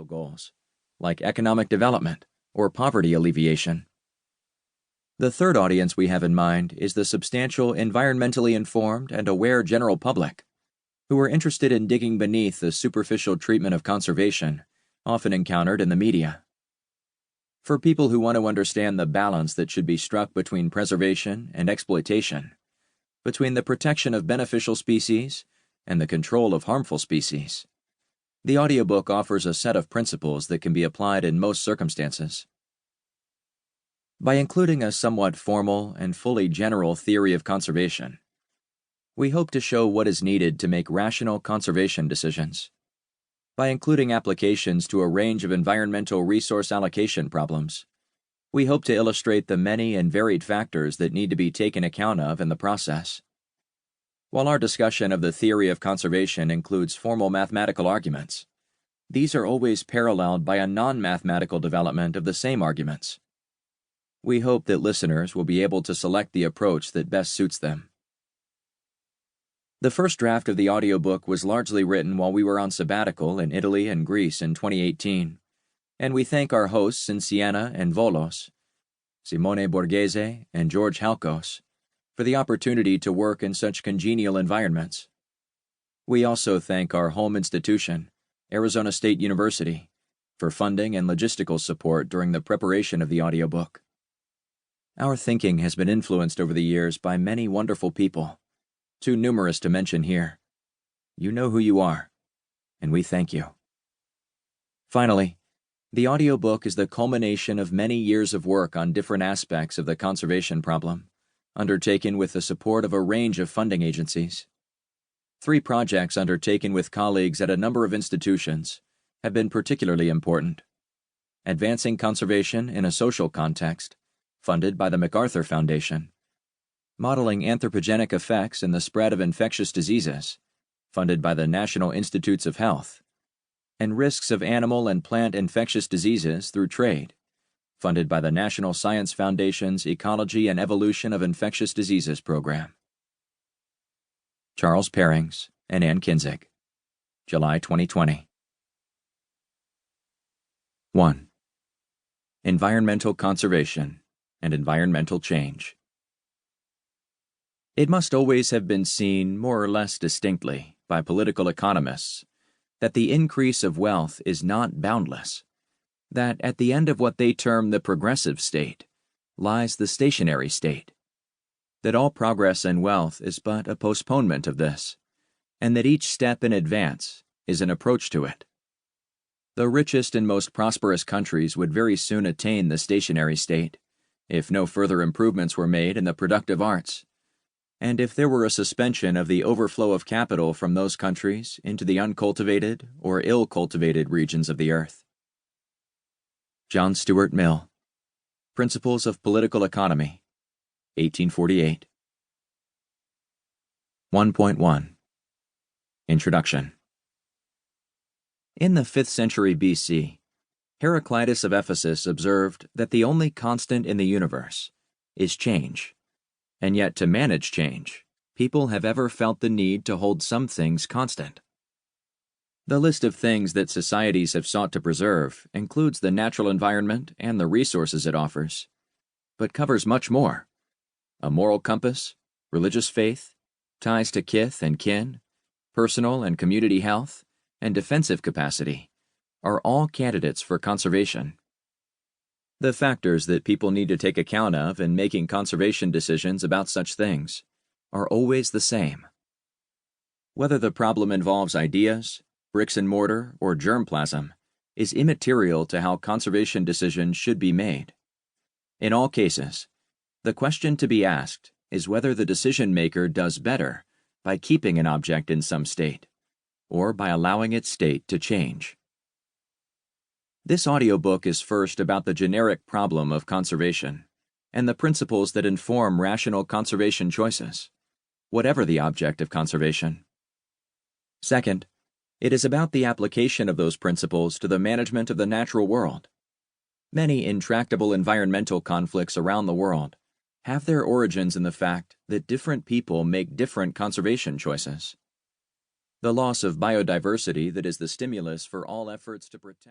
goals, like economic development or poverty alleviation. The third audience we have in mind is the substantial, environmentally informed and aware general public, who are interested in digging beneath the superficial treatment of conservation often encountered in the media. For people who want to understand the balance that should be struck between preservation and exploitation, between the protection of beneficial species and the control of harmful species, the audiobook offers a set of principles that can be applied in most circumstances. By including a somewhat formal and fully general theory of conservation, we hope to show what is needed to make rational conservation decisions. By including applications to a range of environmental resource allocation problems, we hope to illustrate the many and varied factors that need to be taken account of in the process. While our discussion of the theory of conservation includes formal mathematical arguments, these are always paralleled by a non-mathematical development of the same arguments. We hope that listeners will be able to select the approach that best suits them. The first draft of the audiobook was largely written while we were on sabbatical in Italy and Greece in 2018, and we thank our hosts in Siena and Volos, Simone Borghese and George Halkos, for the opportunity to work in such congenial environments. We also thank our home institution, Arizona State University, for funding and logistical support during the preparation of the audiobook. Our thinking has been influenced over the years by many wonderful people, too numerous to mention here. You know who you are, and we thank you. Finally, the audiobook is the culmination of many years of work on different aspects of the conservation problem, undertaken with the support of a range of funding agencies. 3 projects undertaken with colleagues at a number of institutions have been particularly important. Advancing Conservation in a Social Context, funded by the MacArthur Foundation. Modeling Anthropogenic Effects in the Spread of Infectious Diseases, funded by the National Institutes of Health. And Risks of Animal and Plant Infectious Diseases Through Trade, funded by the National Science Foundation's Ecology and Evolution of Infectious Diseases program. Charles Perrings and Ann Kinzig, July 2020. 1. Environmental Conservation and Environmental Change. It must always have been seen more or less distinctly by political economists that the increase of wealth is not boundless, that at the end of what they term the progressive state lies the stationary state, that all progress and wealth is but a postponement of this, and that each step in advance is an approach to it. The richest and most prosperous countries would very soon attain the stationary state, if no further improvements were made in the productive arts, and if there were a suspension of the overflow of capital from those countries into the uncultivated or ill-cultivated regions of the earth. John Stuart Mill, Principles of Political Economy, 1848. 1.1 Introduction. In the 5th century BC, Heraclitus of Ephesus observed that the only constant in the universe is change, and yet to manage change, people have ever felt the need to hold some things constant. The list of things that societies have sought to preserve includes the natural environment and the resources it offers, but covers much more. A moral compass, religious faith, ties to kith and kin, personal and community health, and defensive capacity are all candidates for conservation. The factors that people need to take account of in making conservation decisions about such things are always the same. Whether the problem involves ideas, bricks and mortar, or germplasm is immaterial to how conservation decisions should be made. In all cases, the question to be asked is whether the decision maker does better by keeping an object in some state, or by allowing its state to change. This audiobook is first about the generic problem of conservation and the principles that inform rational conservation choices, whatever the object of conservation. Second, it is about the application of those principles to the management of the natural world. Many intractable environmental conflicts around the world have their origins in the fact that different people make different conservation choices. The loss of biodiversity that is the stimulus for all efforts to protect